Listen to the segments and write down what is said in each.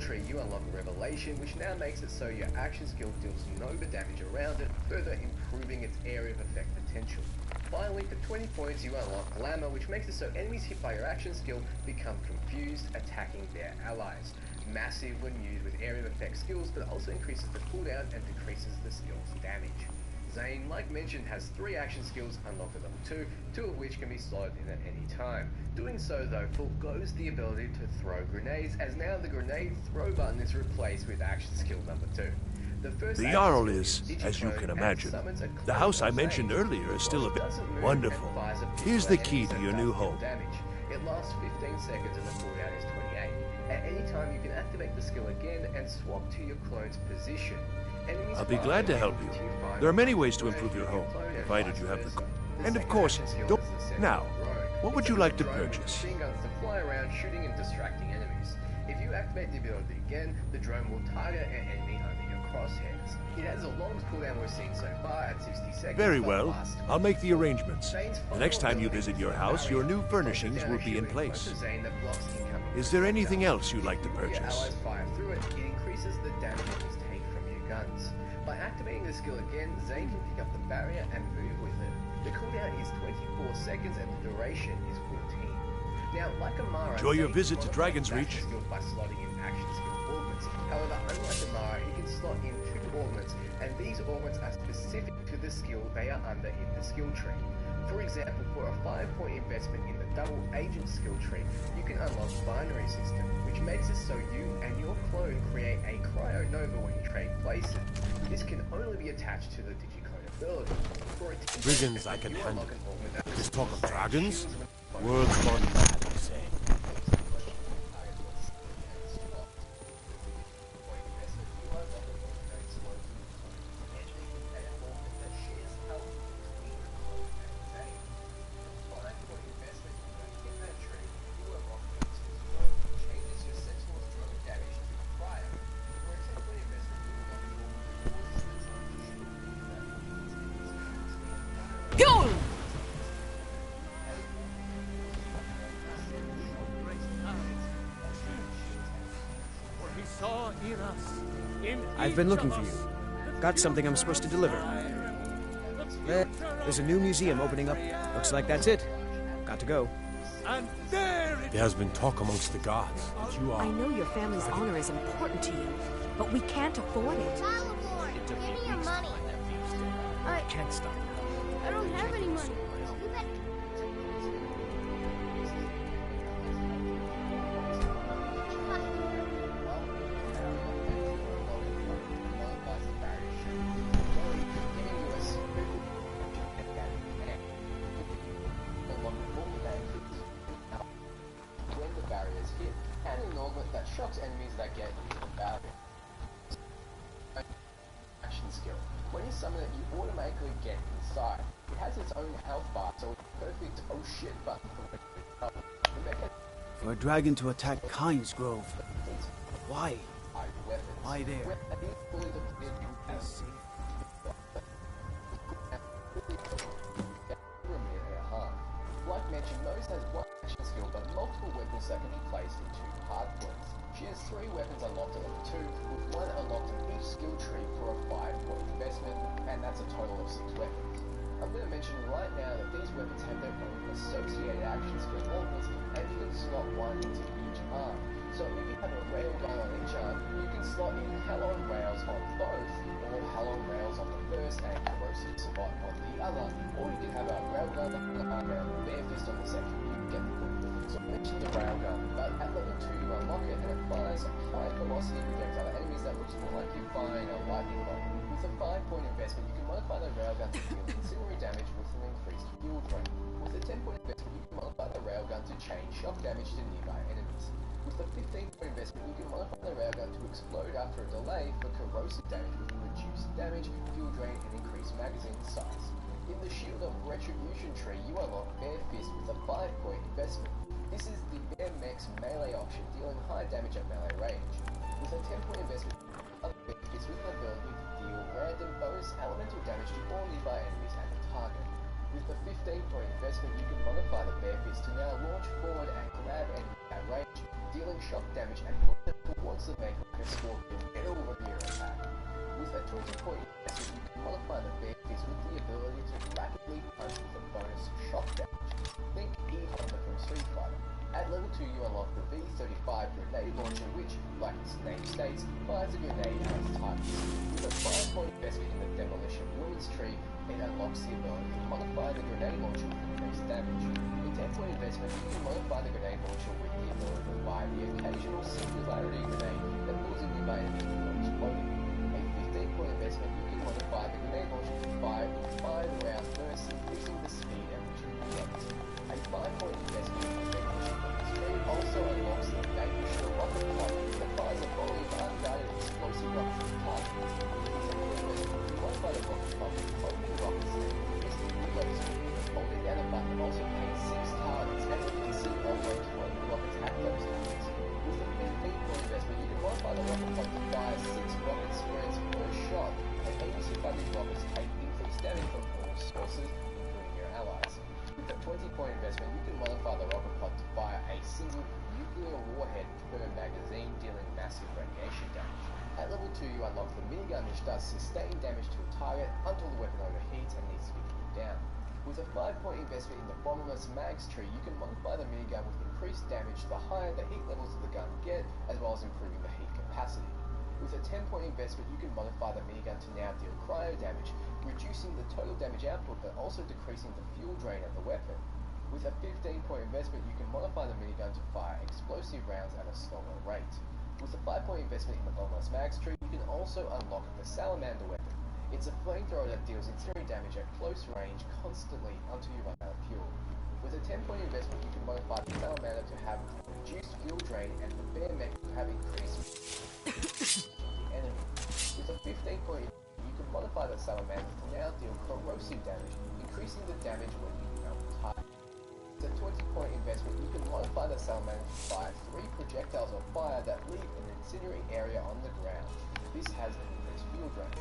tree, you unlock Revelation, which now makes it so your action skill deals Nova damage around it, further improving its area of effect potential. Finally, for 20 points, you unlock Glamour, which makes it so enemies hit by your action skill become confused, attacking their allies. Massive when used with area of effect skills, but also increases the cooldown and decreases the skill's damage. Zane, like mentioned, has 3 action skills unlocked at level 2, 2 of which can be slotted in at any time. Doing so though forgoes the ability to throw grenades, as now the grenade throw button is replaced with action skill number 2. The Jarl is, as you can imagine, the house I mentioned earlier is still a bit wonderful. Here's the key to your new home. It lasts 15 seconds and the cooldown is 28. At any time you can activate the skill again and swap to your clone's position. I'll be glad to help you. There are many ways to improve your home, provided you have the... And of course, don't... Now, what would you like to purchase? Machine guns to fly around, shooting and distracting enemies. If you activate the ability again, the drone will target an enemy under your crosshairs. It has the longest cooldown we've seen so far at 60 seconds. Very well. I'll make the arrangements. The next time you visit your house, your new furnishings will be in place. Is there anything else you'd like to purchase? Allies fire through it, it increases the damage enemies take from your guns. By activating the skill again, Zane can pick up the barrier and move with it. The cooldown is 24 seconds and the duration is 14. Now, like Amara, enjoy your visit to Dragon's Reach. By slotting in action skill augments. However, unlike Amara, he can slot in 2 augments, and these augments are specific to the skill they are under in the skill tree. For example, for a 5-point investment in the double agent skill tree, you can unlock binary system, which makes it so you and your clone create a cryo nova when you trade places. This can only be attached to the digicode ability. For a brigands I can handle. This talk of dragons? World's gone mad, they say. I've been looking for you. Got something I'm supposed to deliver. There's a new museum opening up. Looks like that's it. Got to go. And there has been talk amongst the gods that you are... I know your family's honor is important to you, but we can't afford it. Give me your money. I can't stop. I don't have any money. Shocks enemies that get into the barrier. Action skill. When you summon it, you automatically get inside. It has its own health bar, so it's perfect oh shit button for a dragon to attack Kyne's Grove. Why? Why there? Like mentioned, Nose has one action skill, but multiple weapons that can be placed into hard points. She has 3 weapons unlocked at level 2, with 1 unlocked in each skill tree for a 5-point investment, and that's a total of 6 weapons. I'm going to mention right now that these weapons have their own associated action skill augments, and you can slot 1 into each arm. So if you have a railgun on each arm, you can slot in Hell on Rails on both, or Hell on Rails on the first and Corrosive Savant on the other, or you can have a railgun on the arm and Bare Fist on the second. You get the point. So I mentioned the railgun, but at level 2 you unlock it and it fires a high velocity projectile at enemies that looks more like you're firing a lightning bolt. With a 5-point investment, you can modify the railgun to deal ancillary damage with an increased field range. With a 10-point investment, you can modify the railgun to chain shock damage to nearby enemies. With a 15-point investment, you can modify the railgun to explode after a delay for corrosive damage with reduced damage, fuel drain, and increased magazine size. In the Shield of Retribution tree, you unlock Bare Fist with a 5-point investment. This is the Bare Mech's melee option, dealing high damage at melee range. With a 10-point investment, Bare Fist with an ability to deal random bonus elemental damage to all nearby enemies at the target. With the 15-point investment, you can modify the Bare Fist to now launch forward and grab enemies at range, dealing shock damage and towards the make like a scorpion metal repair attack. With a 20-point investment, you can modify the bear fist with the ability to rapidly punch with a bonus shock damage. Think E-Honda from Street Fighter. At level 2 you unlock the V35 grenade launcher which, like its name states, fires a grenade at its targets. With a 5-point investment in the demolition ruins tree, it unlocks the ability to modify the grenade launcher with increased damage. With 10-point investment you can modify the grenade launcher with the ability to fire the occasional singularity grenade that pulls a nearby enemy before exploding. A 15-point investment you can modify the grenade launcher to fire in 5 round bursts, increasing the speed at which it reacts. A 5-point investment in the demolition tree also unlocks the dangerous rocket pod that fires a volley of unguided explosive rockets at targets. Modify the rocket pod with homing rockets and increasing reload speed. Holding down a button also paints 6 targets, and you can see all range homing rockets at those targets. With a 15-point investment, you can modify the rocket pod to fire 6 rocket spreads per shot, and enemies who fire these rockets take increased damage from all sources, including your allies. With a 20-point investment, you can modify the rocket pod to fire a single nuclear warhead per magazine, dealing massive radiation damage. At level 2, you unlock the minigun which does sustained damage to a target until the weapon overheats and needs to be cooled down. With a 5-point investment in the bottomless mags tree, you can modify the minigun with increased damage the higher the heat levels of the gun get, as well as improving the heat capacity. With a 10-point investment, you can modify the minigun to now deal cryo damage, reducing the total damage output but also decreasing the fuel drain of the weapon. With a 15-point investment, you can modify the minigun to fire explosive rounds at a slower rate. With a 5-point investment in the bottomless mags tree, you can also unlock the salamander weapon. It's a flamethrower that deals incendiary damage at close range constantly until you run out of fuel. With a 10-point investment, you can modify the salamander to have reduced fuel drain and the bear mech to have increased the enemy. With a 15-point, you can modify the salamander to now deal corrosive damage, increasing the damage when you melt target. With a 20-point investment, you can modify the salamander to fire 3 projectiles of fire that leave an incendiary area on the ground. This has an increased fuel drain.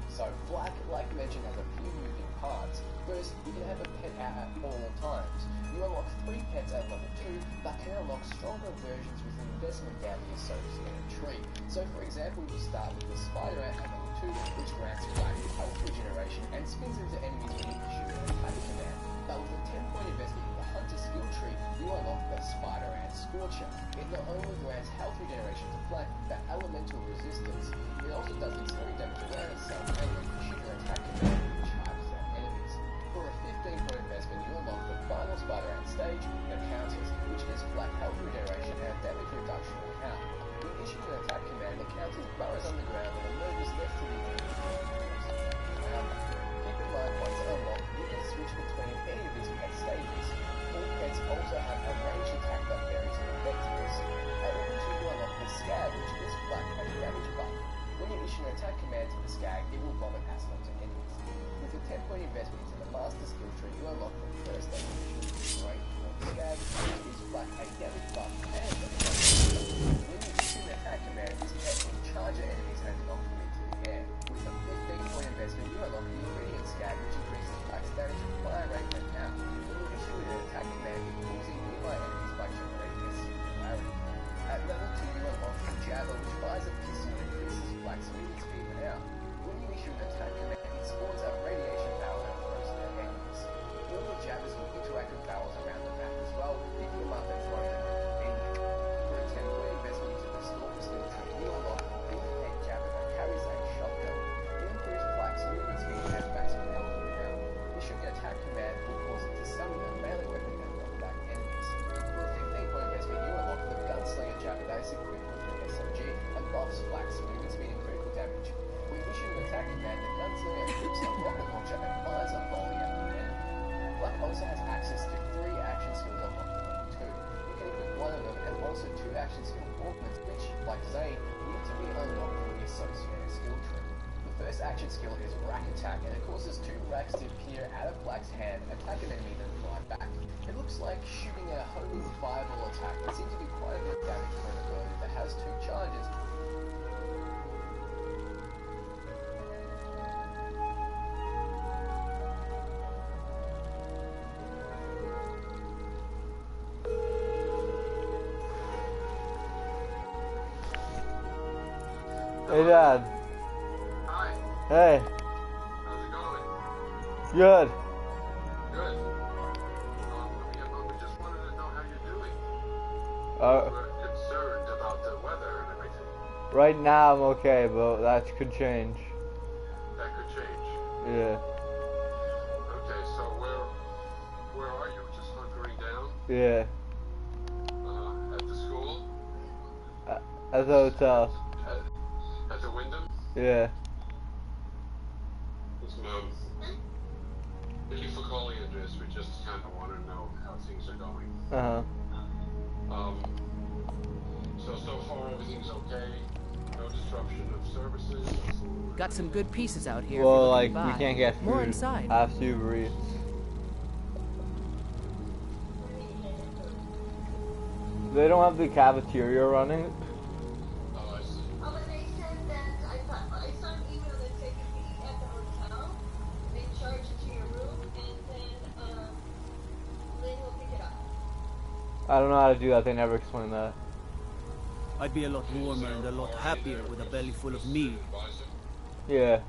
So, Black, like mentioned, has a few moving parts. First, you can have a pet out at all times. You unlock 3 pets at level 2, but can unlock stronger versions with an investment down the associated tree. So, for example, you start with the spider ant at level 2, which grants Black health regeneration and spins into enemies when you issue an attack command. But with a 10-point investment in the hunter skill tree, you unlock the spider ant scorcher. It not only grants health regeneration to Black, but elemental resistance. It also does incendiary damage around itself and you issue an attack command which charges at enemies. For a 15-point investment, you unlock the final spider ant stage, the counters, which gives Black health regeneration and damage reduction on count. When issuing an attack command, the counters burrows underground and emerges left to the enemy. Keep in mind, once unlocked, you can switch between any of these pet stages. All pets also have a ranged attack that varies in effectiveness. At level 2, you unlock the Scag, which gives Black a damage buff. When you issue an attack command to the Scag, it will vomit acid onto enemies. With a 10-point investment into the Master Skill tree, you unlock the first evolution, Great Scag, which gives Black a damage buff and a when you issue an attack command, this pet will charge at enemies and knock them into the air. With a 15-point investment, you unlock the Ingredient Scag, which increases Black's damage with fire rate and out. When you issue an attack command, it pulls in nearby enemies by generating a singularity. At level 2, you unlock the Jabber, which fires a pistol and increases Black's movement speed and out. When you issue an attack command, it spawns a radiation barrel that throws at enemies. All the Jabbers will interact with barrels around the map as well, picking them up and throwing them when convenient. For a 10-point investment into the Stalker skill tree, you unlock the big head Jabber that carries a shotgun. It improves Black's movement speed and maximum health and out. Issuing an attack command will cause it to summon a melee weapon and knock back enemies. For a 15-point investment, you unlock the Gunslinger Jabber that is equipped with an SMG and buffs Black's movement speed and critical damage. When issuing an attack command, the Gunslinger equips a rocket launcher and fires a volley at the enemy. Black also has access to 3 action skills unlocked at level 2. You can equip one of them and also 2 action skill augments which, like Zane, need to be unlocked from the associated skill tree. The first action skill is Rack Attack and it causes 2 racks to appear out of Black's hand, attack an enemy, then fly back. It looks like shooting a homing fireball attack that seems to be quite a bit of damage for an ability that has 2 charges. Hey, Dad. Hi. Hey. How's it going? Good. Good. We just wanted to know how you're doing. Uh, We're concerned about the weather and everything. right now I'm okay, but that could change. That could change. Yeah. Okay, so where are you? Just hunkering down? Yeah. At the school? At the hotel. At the Wyndham? Yeah. Listen, thank you for calling, Andres. We just kind of want to know how things are going. Uh-huh. So far everything's okay? No disruption of services or food? Got some good pieces out here. Well, if you're looking like, to we buy. can't get food. More inside. Have to Uber Eats. They don't have the cafeteria running. Oh, I see. Oh, but they said that I saw an email that said you can eat at the hotel. They charge it to your room, and then Lynn will pick it up. I don't know how to do that. They never explain that. I'd be a lot warmer and a lot happier with a belly full of meat. Yeah. Okay,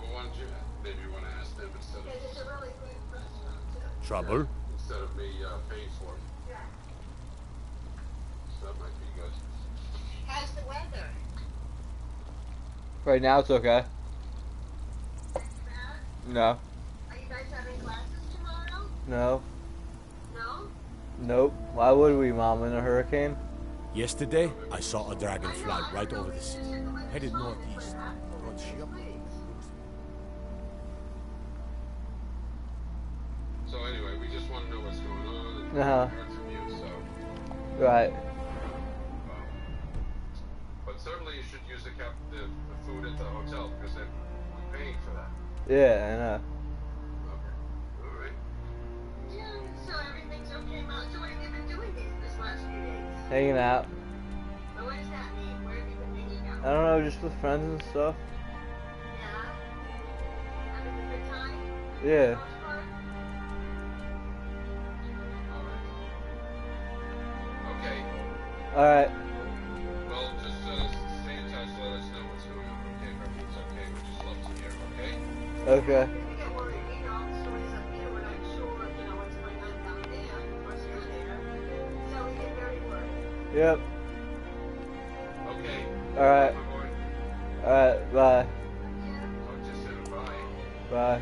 well, why don't you maybe you want to ask them instead Because it's a really good restaurant, too. Trouble? instead of me paying for it. Yeah. So that might be good. How's the weather? Right now it's okay. Bad? No. Are you guys having classes tomorrow? No. No? Nope. Why would we, Mom, in a hurricane? Yesterday, I saw a dragonfly right over the city, headed northeast. Towards Ship. So anyway, we just want to know what's going on and Uh-huh. heard from you. So, Right. but certainly you should use the food at the hotel because we're paying for that. Yeah, I know. Okay. All right. Yeah, so everything's okay, Mom. So what have you been doing this last few days? Hanging out. Well, what does that mean? Where have you been hanging out? I don't know, just with friends and stuff. Yeah? Having a good time? Yeah. All right. Okay. Alright. Well, just stay in touch. Let us know what's going on. Okay, if everything's okay. We just love to hear. Okay. Okay. If you get worried, you know, the stories up here, we're not sure, you know, what's going on down there. Of course, you're there. So we get very worried. Yep. Okay. Alright. My boy. Alright, bye. Talk to you soon. Bye. Bye.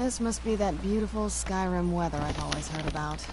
This must be that beautiful Skyrim weather I've always heard about.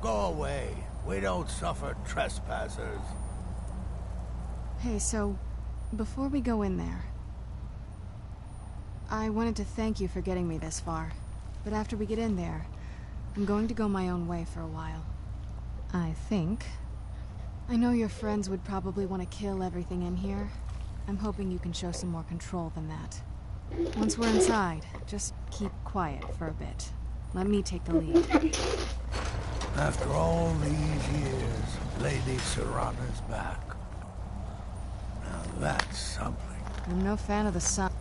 Go away. We don't suffer trespassers. Hey, so, before we go in there, I wanted to thank you for getting me this far. But after we get in there, I'm going to go my own way for a while. I think. I know your friends would probably want to kill everything in here. I'm hoping you can show some more control than that. Once we're inside, just keep quiet for a bit. Let me take the lead. After all these years, Lady Serana's back. Now that's something. I'm no fan of the sun.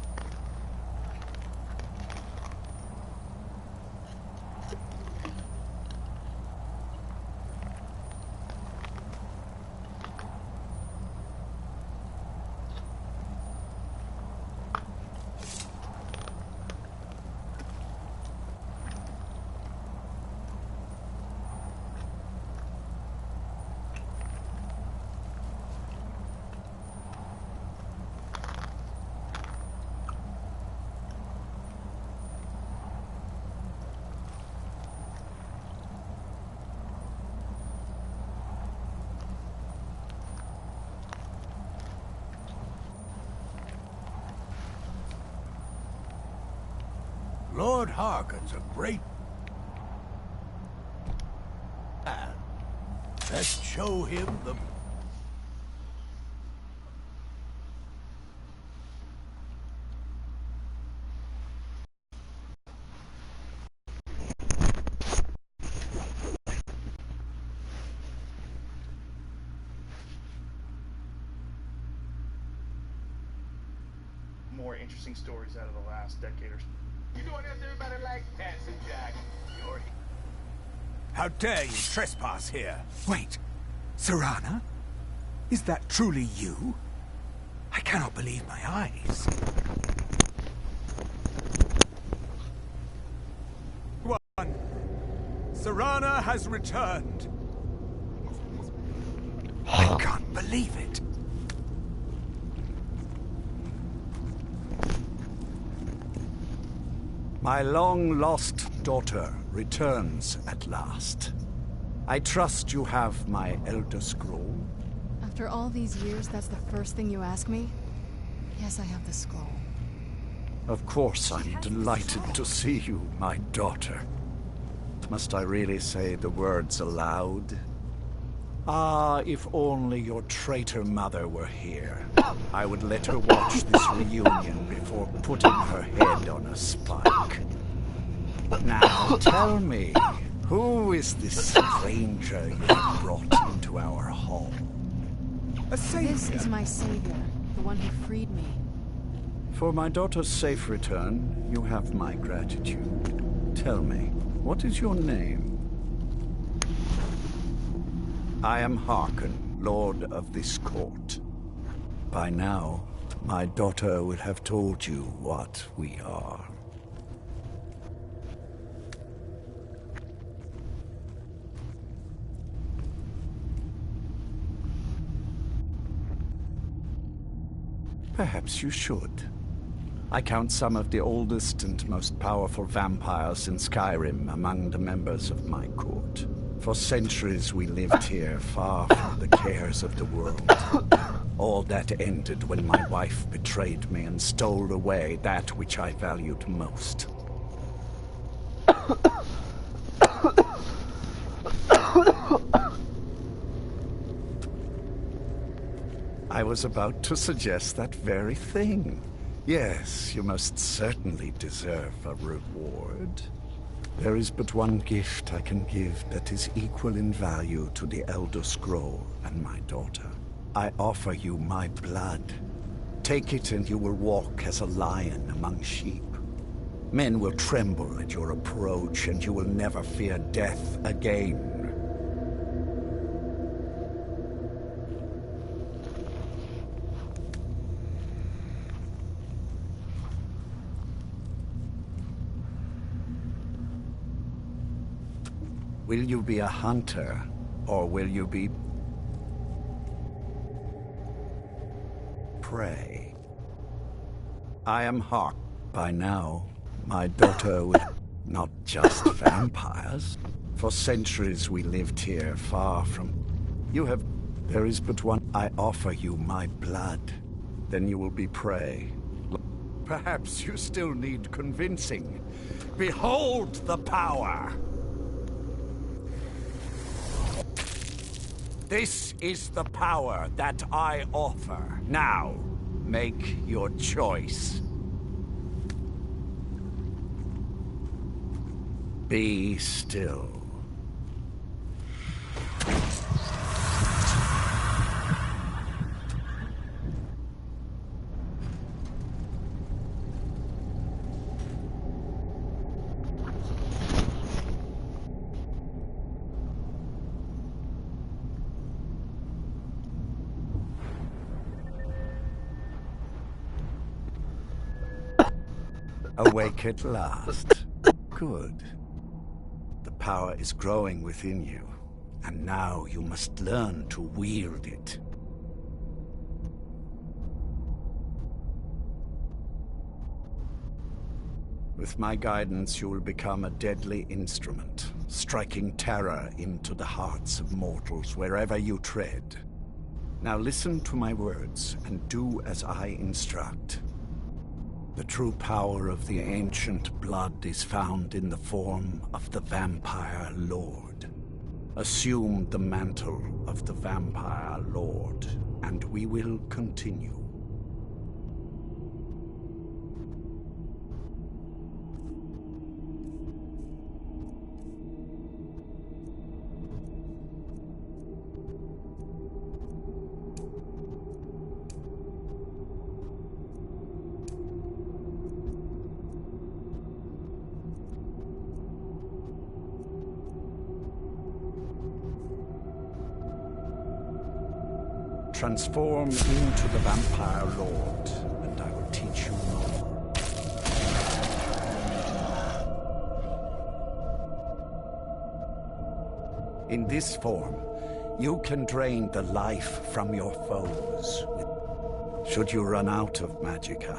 Lord Harkon's a great man. Let's show him the... More interesting stories out of the last decade or so. You doing this, everybody like Hanson Jack? You're... How dare you trespass here? Wait, Serana? Is that truly you? I cannot believe my eyes. One, Serana has returned. I can't believe it. My long-lost daughter returns at last. I trust you have my Elder Scroll? After all these years, that's the first thing you ask me? Yes, I have the scroll. Of course, I'm delighted to see you, my daughter. Must I really say the words aloud? Ah, if only your traitor mother were here. I would let her watch this reunion before putting her head on a spike. Now, tell me, who is this stranger you have brought into our hall? A savior. This is my savior, the one who freed me. For my daughter's safe return, you have my gratitude. Tell me, what is your name? I am Harkon, Lord of this court. By now, my daughter will have told you what we are. Perhaps you should. I count some of the oldest and most powerful vampires in Skyrim among the members of my court. For centuries we lived here, far from the cares of the world. All that ended when my wife betrayed me and stole away that which I valued most. I was about to suggest that very thing. Yes, you most certainly deserve a reward. There is but one gift I can give that is equal in value to the Elder Scroll and my daughter. I offer you my blood. Take it and you will walk as a lion among sheep. Men will tremble at your approach and you will never fear death again. Will you be a hunter, or will you be prey? I am Hark. By now, my daughter will not just vampires, For centuries we lived here, far from... You have... There is but one. I offer you my blood. Then you will be prey. Perhaps you still need convincing. Behold the power! This is the power that I offer. Now, make your choice. Be still. Awake at last. Good. The power is growing within you, and now you must learn to wield it. With my guidance, you will become a deadly instrument, striking terror into the hearts of mortals wherever you tread. Now listen to my words, and do as I instruct. The true power of the ancient blood is found in the form of the Vampire Lord. Assume the mantle of the Vampire Lord, and we will continue. Transform into the Vampire Lord, and I will teach you more. In this form, you can drain the life from your foes. Should you run out of magicka,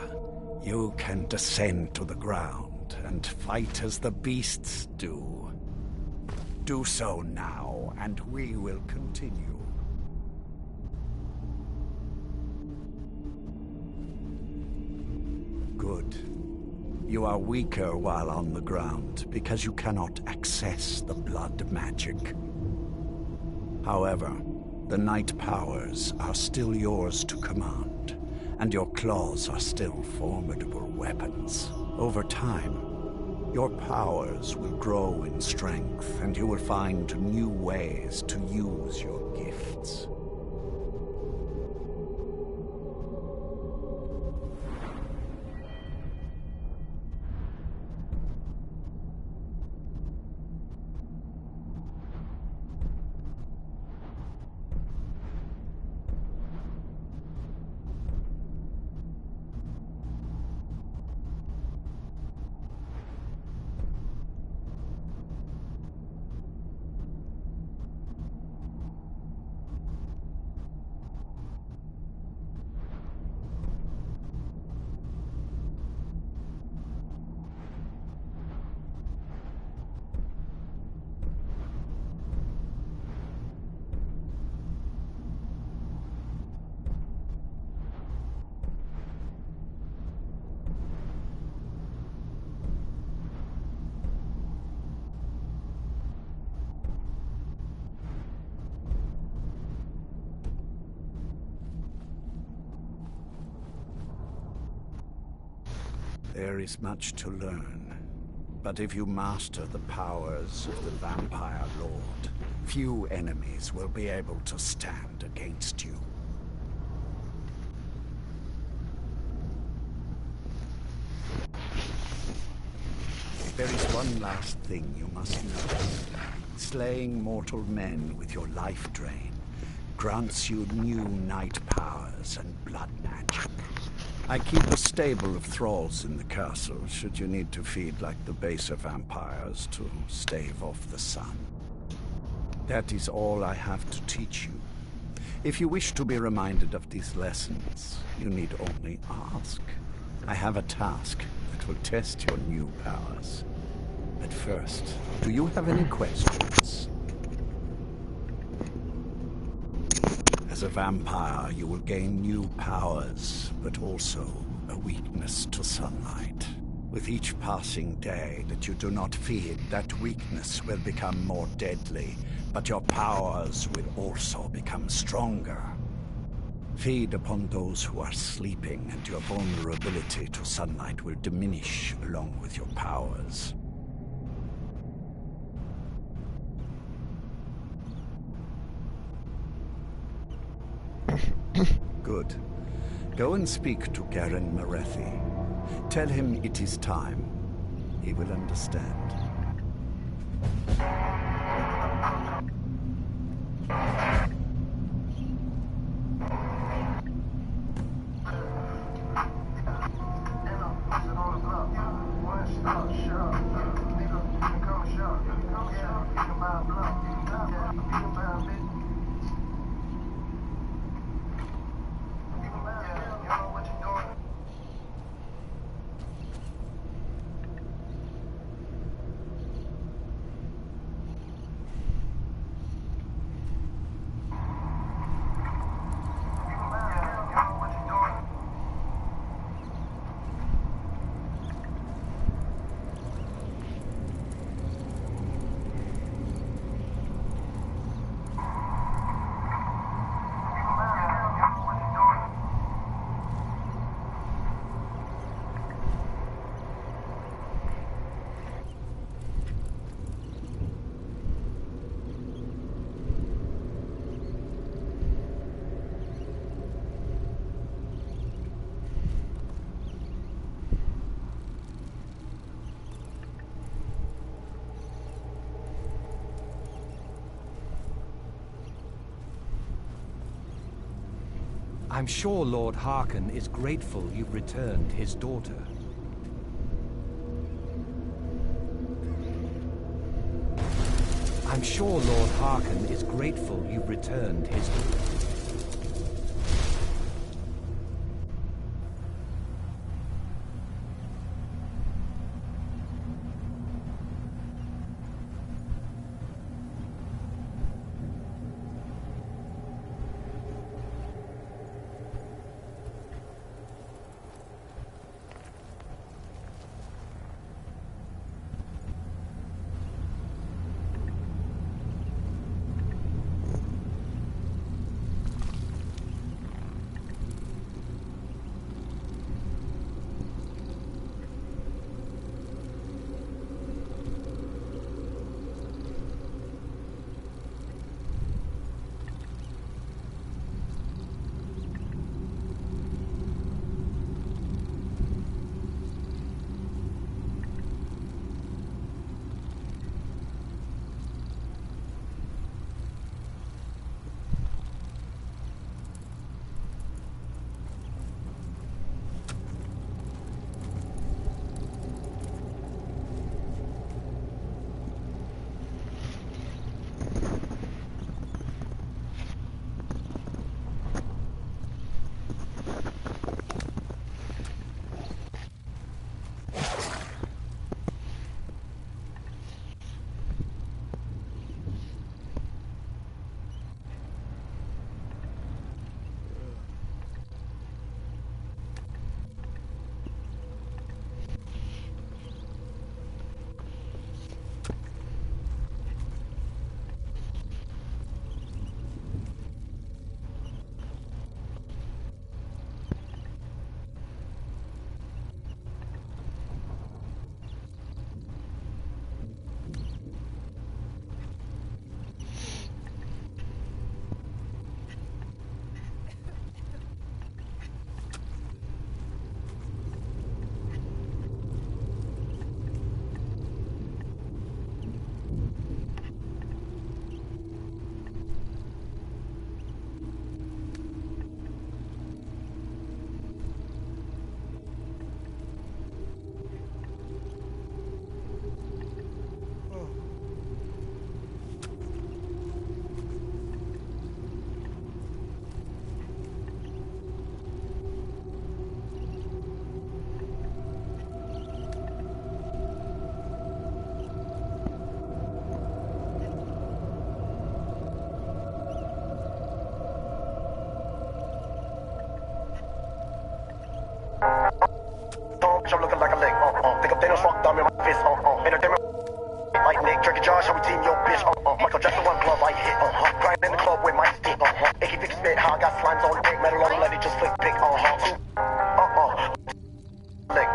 you can descend to the ground and fight as the beasts do. Do so now, and we will continue. Good. You are weaker while on the ground, because you cannot access the blood magic. However, the night powers are still yours to command, and your claws are still formidable weapons. Over time, your powers will grow in strength, and you will find new ways to use your gifts. There is much to learn, but if you master the powers of the Vampire Lord, few enemies will be able to stand against you. There is one last thing you must know. Slaying mortal men with your life drain grants you new night powers and blood magic. I keep a stable of thralls in the castle, should you need to feed like the baser vampires to stave off the sun. That is all I have to teach you. If you wish to be reminded of these lessons, you need only ask. I have a task that will test your new powers. But first, do you have any questions? As a vampire, you will gain new powers, but also a weakness to sunlight. With each passing day that you do not feed, that weakness will become more deadly, but your powers will also become stronger. Feed upon those who are sleeping, and your vulnerability to sunlight will diminish along with your powers. Good. Go and speak to Garen Marethi. Tell him it is time. He will understand. I'm sure Lord Harkon is grateful you've returned his daughter. I'm sure Lord Harkon is grateful you've returned his daughter. Drake and Josh, how we team your bitch, Michael Jackson, one glove, I hit, Grind in the club with my stick, AK fix spit, how I got slimes on deck, metal on let it just flick pick, Lick,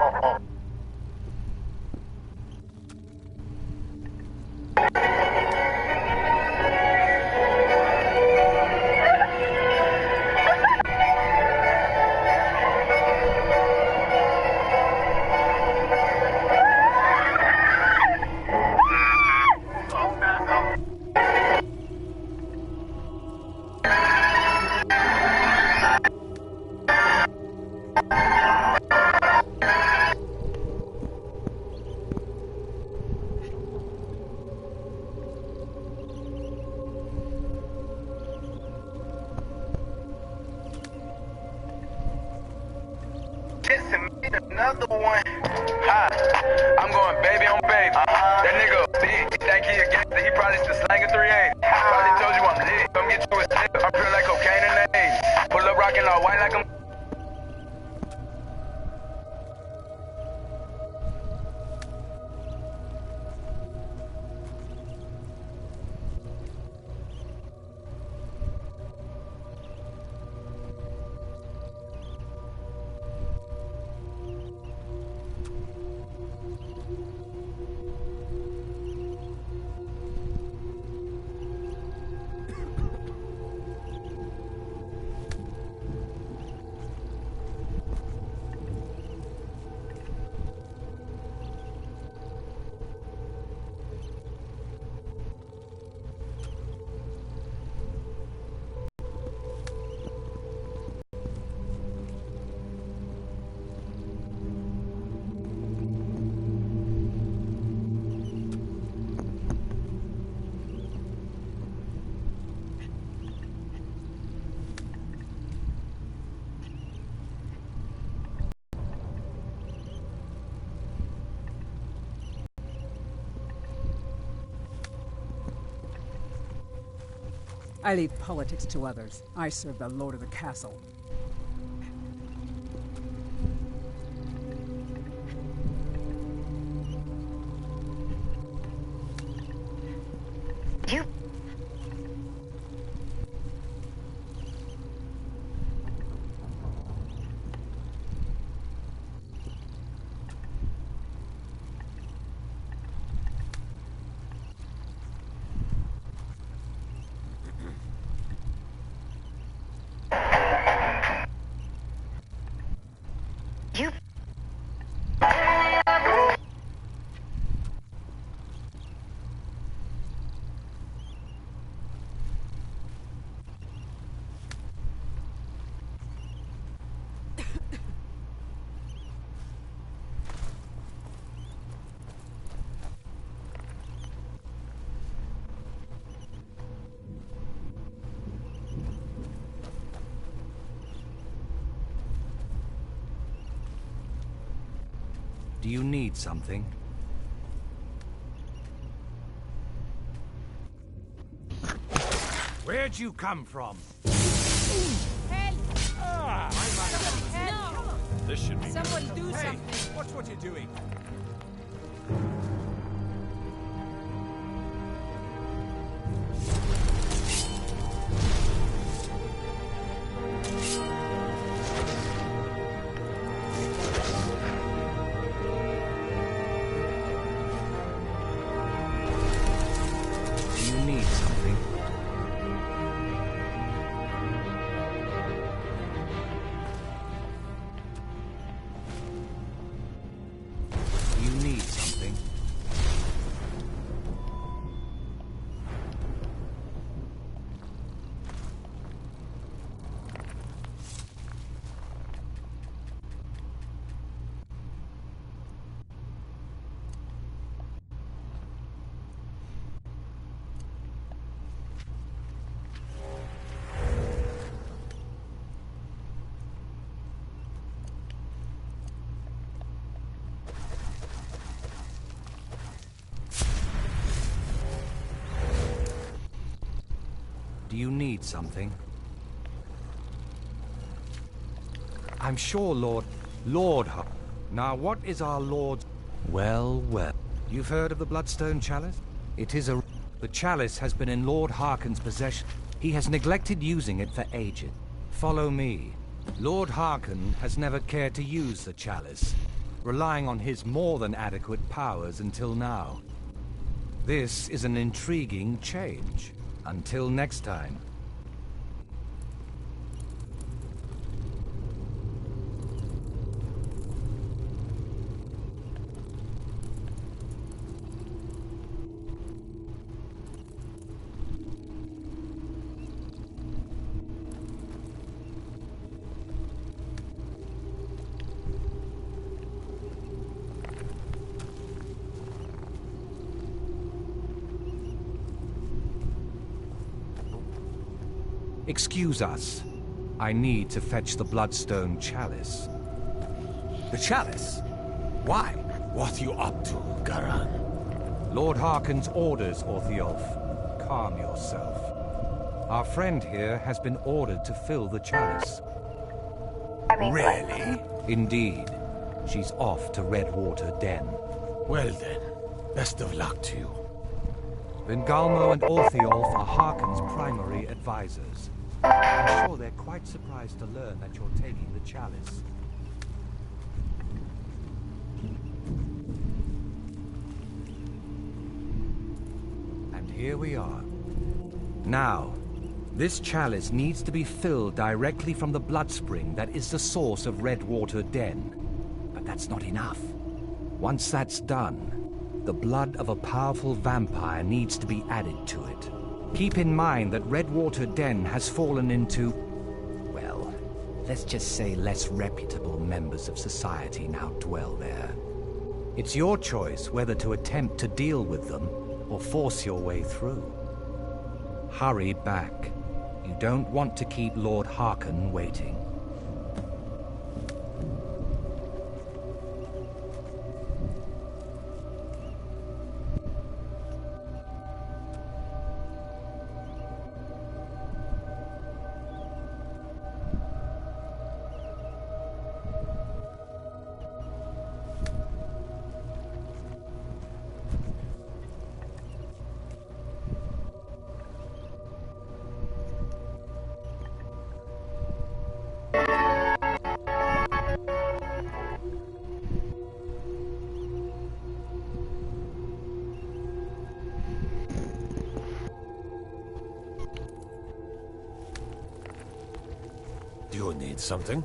Another one. Hi, I'm going baby on baby. That nigga big. He think he a gangster. He probably still slanging 380. Probably told you I'm lit. Come get you a stick. I'm pure like cocaine in the 80s. Pull up rockin' all white like I'm. I leave politics to others. I serve the lord of the castle. You. Do you need something? Where'd you come from? Help! Ah, Help! this should be. Someone do Hey, something! watch what you're doing. Do you need something? I'm sure, Lord. Now, what is our Lord's... Well, well. You've heard of the Bloodstone Chalice? It is a... The chalice has been in Lord Harkon's possession. He has neglected using it for ages. Follow me. Lord Harkon has never cared to use the chalice, relying on his more than adequate powers until now. This is an intriguing change. Until next time. Excuse us. I need to fetch the Bloodstone Chalice. The chalice? Why? What you up to, Garan? Lord Harkon's orders, Orthiolf. Calm yourself. Our friend here has been ordered to fill the chalice. Really? Indeed. She's off to Redwater Den. Well then, best of luck to you. Vingalmo and Orthiolf are Harkon's primary advisors. I'm sure they're quite surprised to learn that you're taking the chalice. And here we are. Now, this chalice needs to be filled directly from the blood spring that is the source of Redwater Den. But that's not enough. Once that's done, the blood of a powerful vampire needs to be added to it. Keep in mind that Redwater Den has fallen into, well, let's just say less reputable members of society now dwell there. It's your choice whether to attempt to deal with them or force your way through. Hurry back. You don't want to keep Lord Harkon waiting. Do you need something?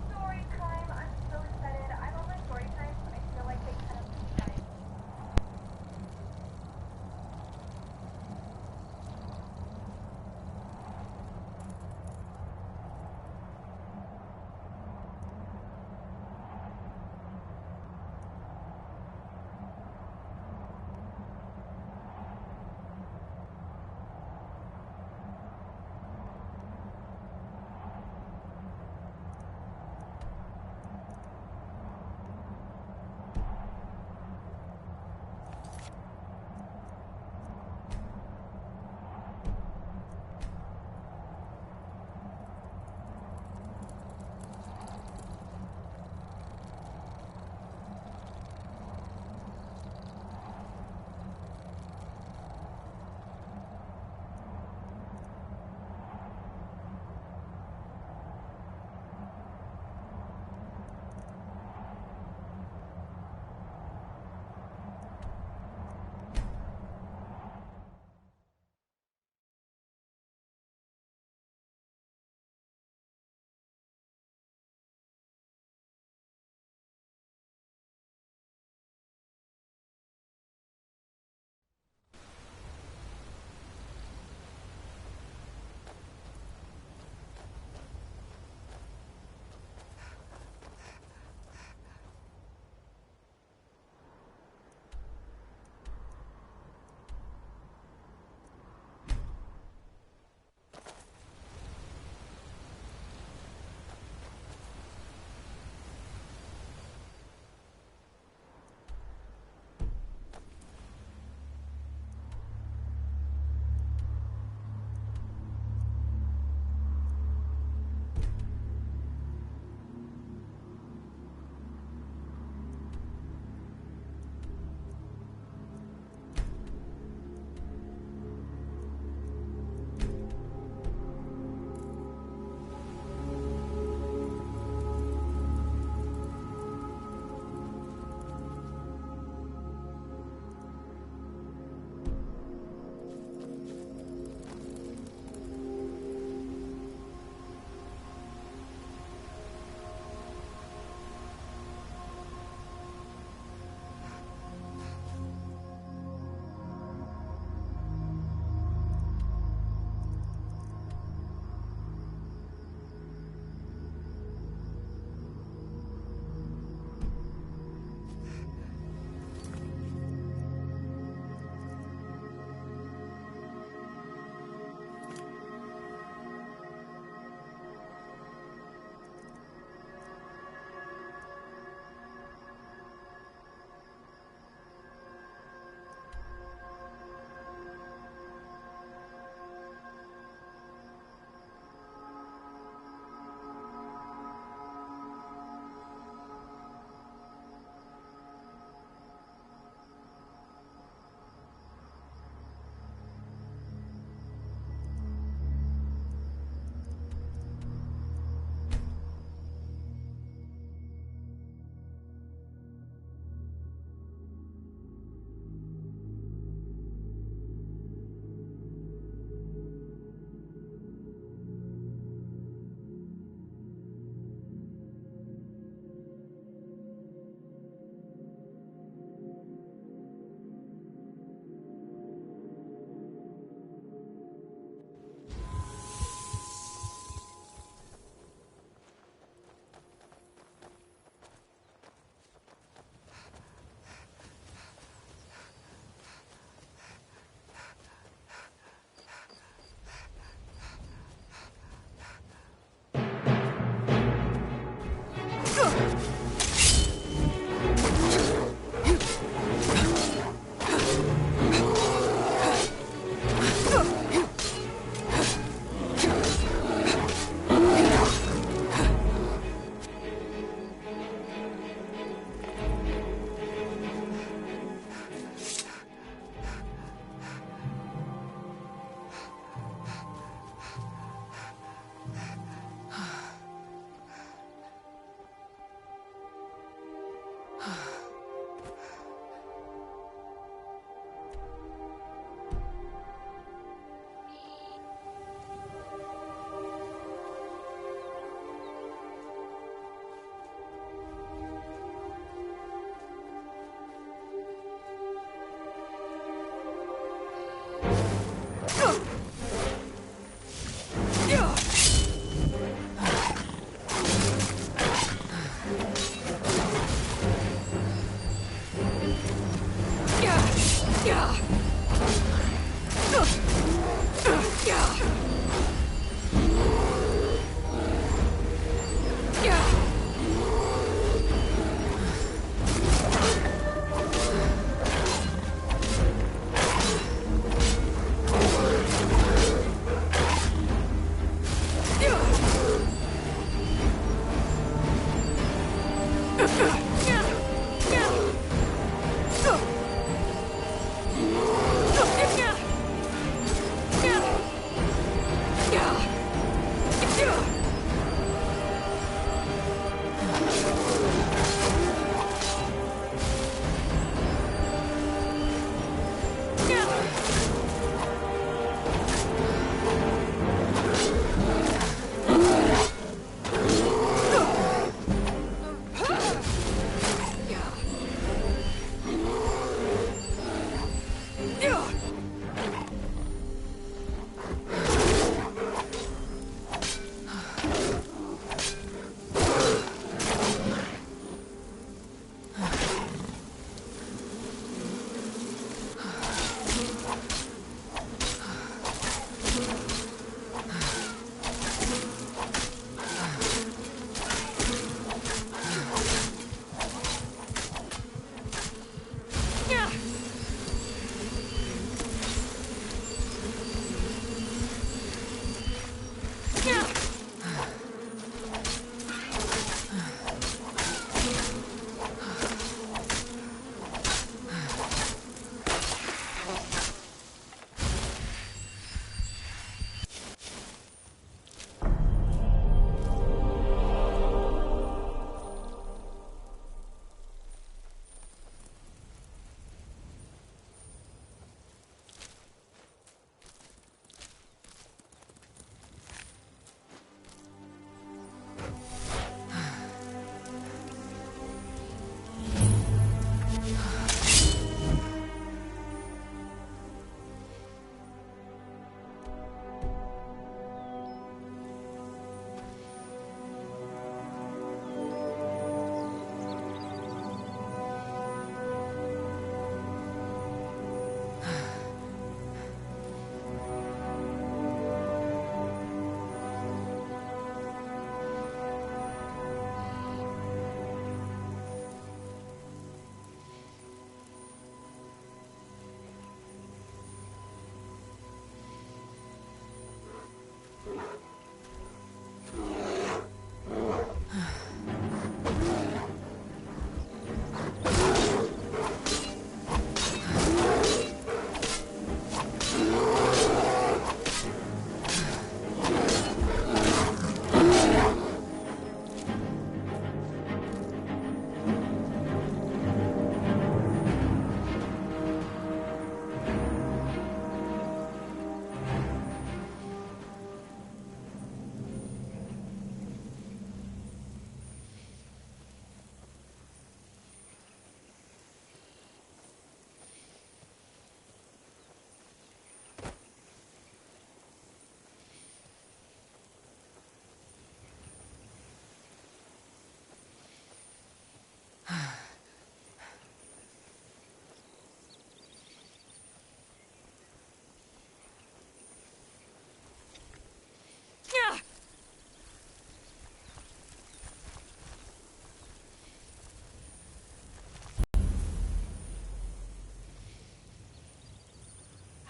Story time.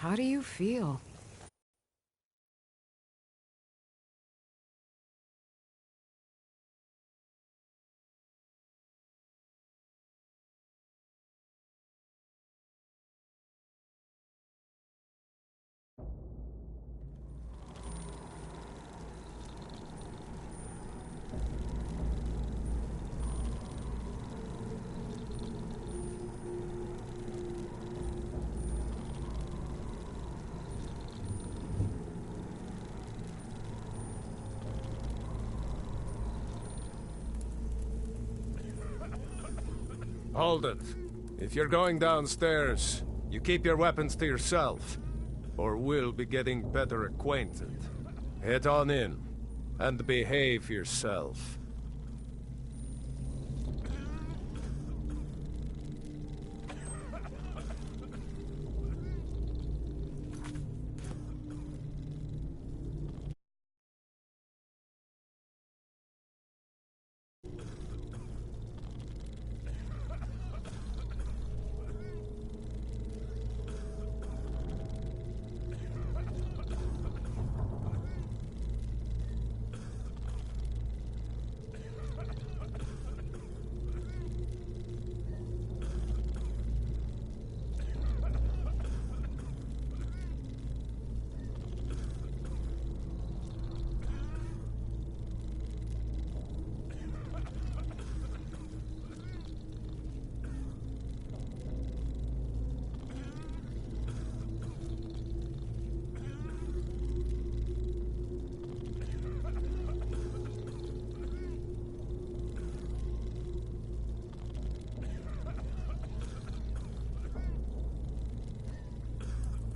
How do you feel? Hold it. If you're going downstairs, you keep your weapons to yourself, or we'll be getting better acquainted. Head on in, and behave yourself.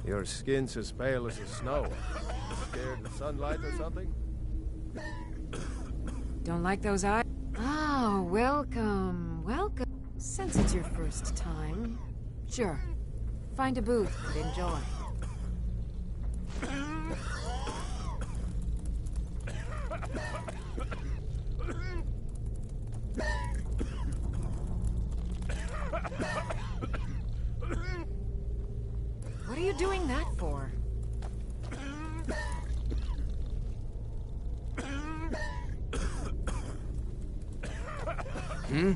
Your skin's as pale as the snow. Scared of sunlight or something? Don't like those eyes? Oh, welcome, welcome. Since it's your first time, sure. Find a booth and enjoy. What are you doing that for? Hmm?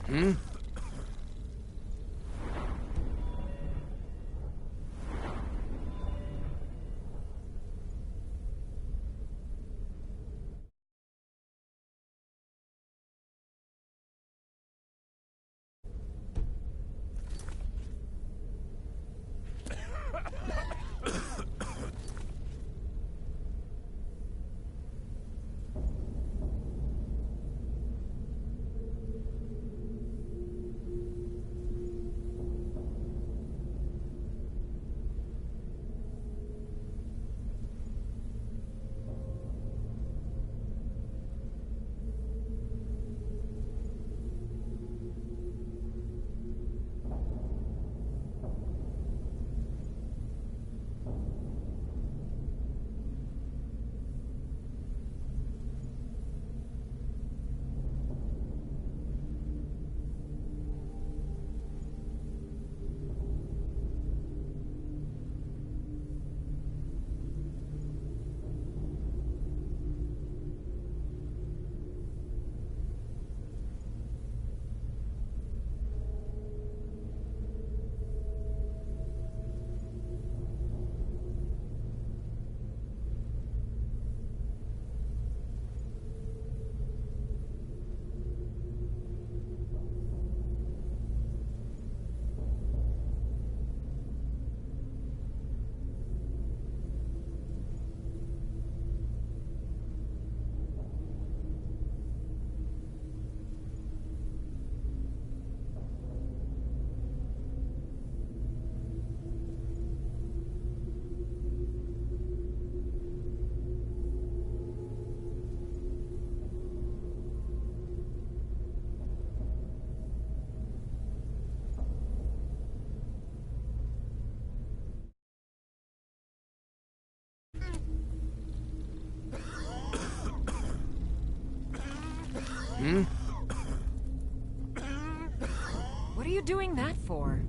Hmm? Hmm? What are you doing that for?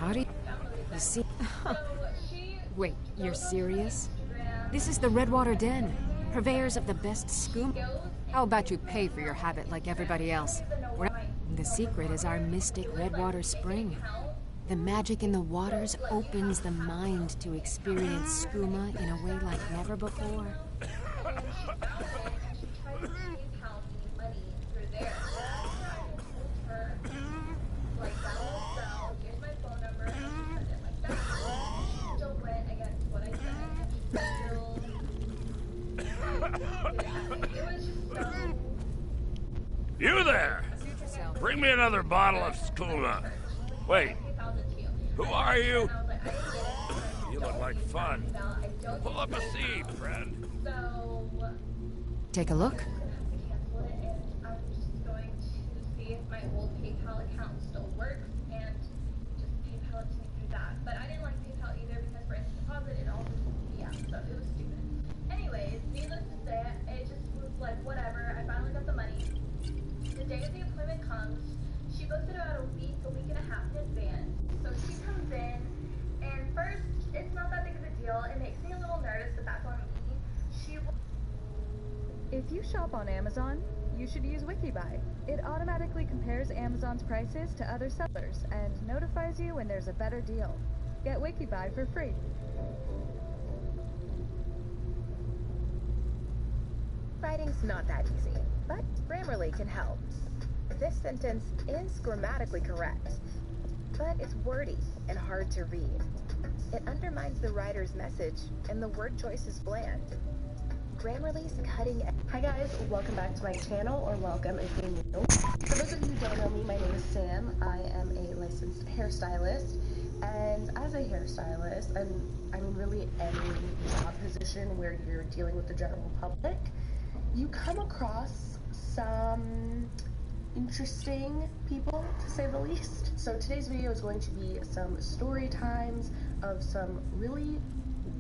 How do you see? Wait, you're serious? This is the Redwater Den, purveyors of the best skooma. How about you pay for your habit like everybody else? The secret is our mystic Redwater Spring. The magic in the waters opens the mind to experience skooma in a way like never before. You there! Bring me another bottle of skooma. Wait, who are you? You look like fun. Pull up a seat, friend. Take a look. I'm just going to see if my old PayPal account still works and just PayPal it to me through that. But I didn't like PayPal either because for instant deposit it all just, yeah, so it was stupid. Anyways, needless to say, it just was like whatever. I finally got the money. The day of the appointment comes, she booked it about a week and a half in advance. So she comes in, and first, it's not that big of a deal. It makes me a little nervous, but that's on me. If you shop on Amazon, you should use WikiBuy. It automatically compares Amazon's prices to other sellers and notifies you when there's a better deal. Get WikiBuy for free. Writing's not that easy, but Grammarly can help. This sentence is grammatically correct, but it's wordy and hard to read. It undermines the writer's message, and the word choice is bland. Grammarly's cutting edge. Hi guys, welcome back to my channel, or welcome if you're new. For those of you who don't know me, my name is Sam. I am a licensed hairstylist, and as a hairstylist, I'm really any job position where you're dealing with the general public, you come across some interesting people, to say the least. So today's video is going to be some story times of some really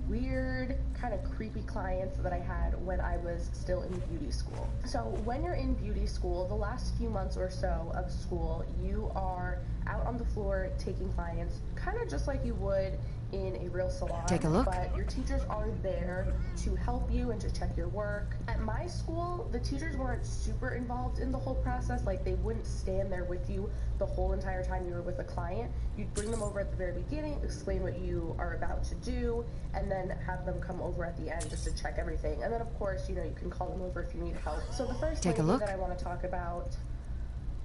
weird, kind of creepy clients that I had when I was still in beauty school. So when you're in beauty school, the last few months or so of school, you are out on the floor taking clients, kind of just like you would in a real salon. Take a look. But your teachers are there to help you and to check your work. At my school, the teachers weren't super involved in the whole process. Like, they wouldn't stand there with you the whole entire time you were with a client. You'd bring them over at the very beginning, explain what you are about to do, and then have them come over at the end just to check everything. And then, of course, you know, you can call them over if you need help. So the first lady that I want to talk about,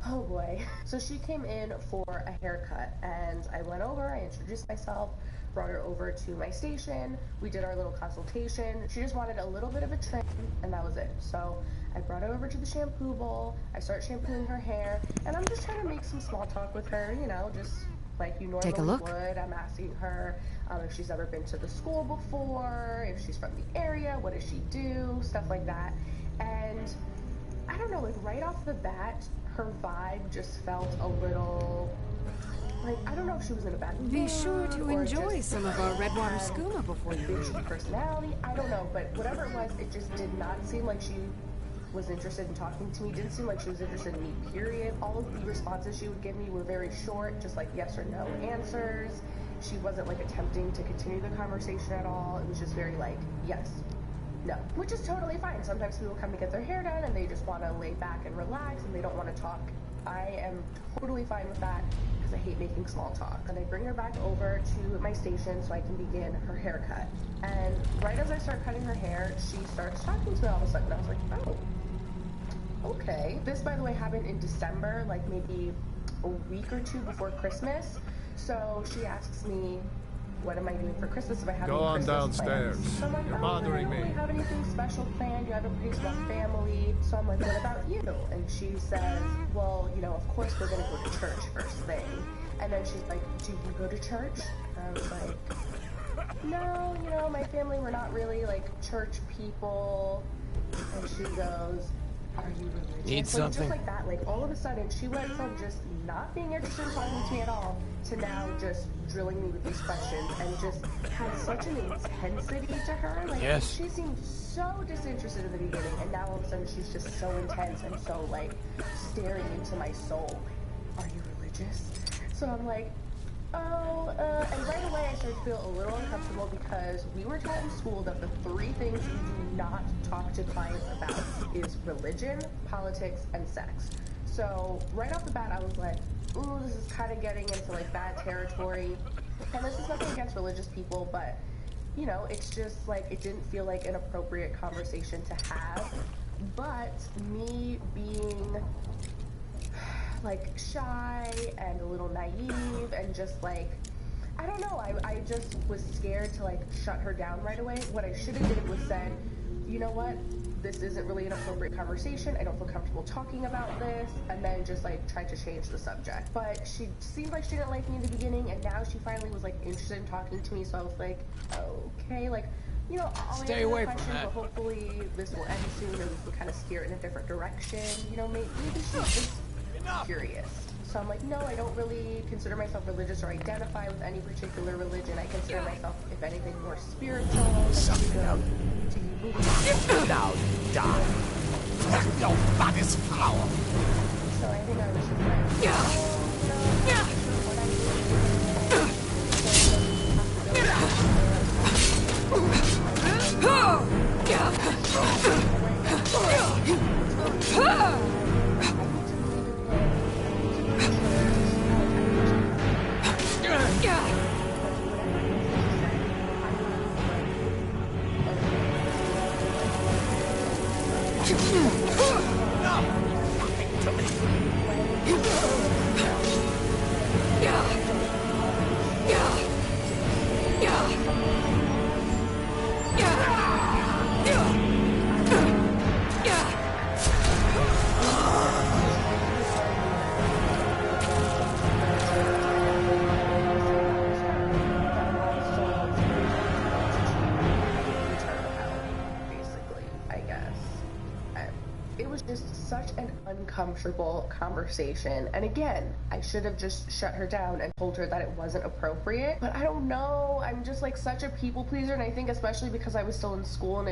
oh boy. So she came in for a haircut, and I went over, I introduced myself, brought her over to my station, we did our little consultation. She just wanted a little bit of a trim, and that was it. So I brought her over to the shampoo bowl, I start shampooing her hair, and I'm just trying to make some small talk with her, you know, just like you normally would. I'm asking her if she's ever been to the school before, if she's from the area, what does she do, stuff like that. And I don't know, like right off the bat, her vibe just felt a little, like, I don't know if she was in a bad mood. Be sure to enjoy some of our Redwater skooma before you leave. Personality, I don't know, but whatever it was, it just did not seem like she was interested in talking to me. It didn't seem like she was interested in me, period. All of the responses she would give me were very short, just like yes or no answers. She wasn't like attempting to continue the conversation at all. It was just very like, yes, no, which is totally fine. Sometimes people come to get their hair done and they just want to lay back and relax and they don't want to talk. I am totally fine with that because I hate making small talk. And I bring her back over to my station so I can begin her haircut. And right as I start cutting her hair, she starts talking to me all of a sudden. I was like, oh, okay. This, by the way, happened in December, like maybe a week or two before Christmas. So she asks me, what am I doing for Christmas if I have Go on downstairs. So I'm like, You're bothering me. I don't really have anything special planned. You have a pretty small family. So I'm like, what about you? And she says, well, you know, of course we're going to go to church first thing. And then she's like, do you go to church? And I was like, no, you know, my family, we're not really like church people. And she goes, are you religious? Need something? Just like that, like all of a sudden she went from just not being interested in talking to me at all to now just drilling me with these questions and just had such an intensity to her. Like she seemed so disinterested in the beginning, and now all of a sudden she's just so intense and so like staring into my soul. Are you religious? So I'm like, And right away I started to feel a little uncomfortable because we were taught in school that the 3 things you do not talk to clients about is religion, politics, and sex. So right off the bat I was like, ooh, this is kind of getting into like bad territory. And this is nothing against religious people, but you know, it's just like, it didn't feel like an appropriate conversation to have. But me being like shy and a little naive and just like, I don't know, I just was scared to like shut her down right away. What I should have did was said, you know what, this isn't really an appropriate conversation, I don't feel comfortable talking about this, and then just like tried to change the subject. But she seemed like she didn't like me in the beginning, and now she finally was like interested in talking to me, so I was like, okay, like, you know, I'll Stay answer away the from question, that. but hopefully this will end soon, or this will kind of steer it in a different direction. You know, maybe she's just curious. So I'm like, no, I don't really consider myself religious or identify with any particular religion. I consider myself, if anything, more spiritual. Something out. Now die. Your body's foul. So I think I was just like, such an uncomfortable conversation. And again, I should have just shut her down and told her that it wasn't appropriate. But I don't know. I'm just like such a people pleaser. And I think especially because I was still in school and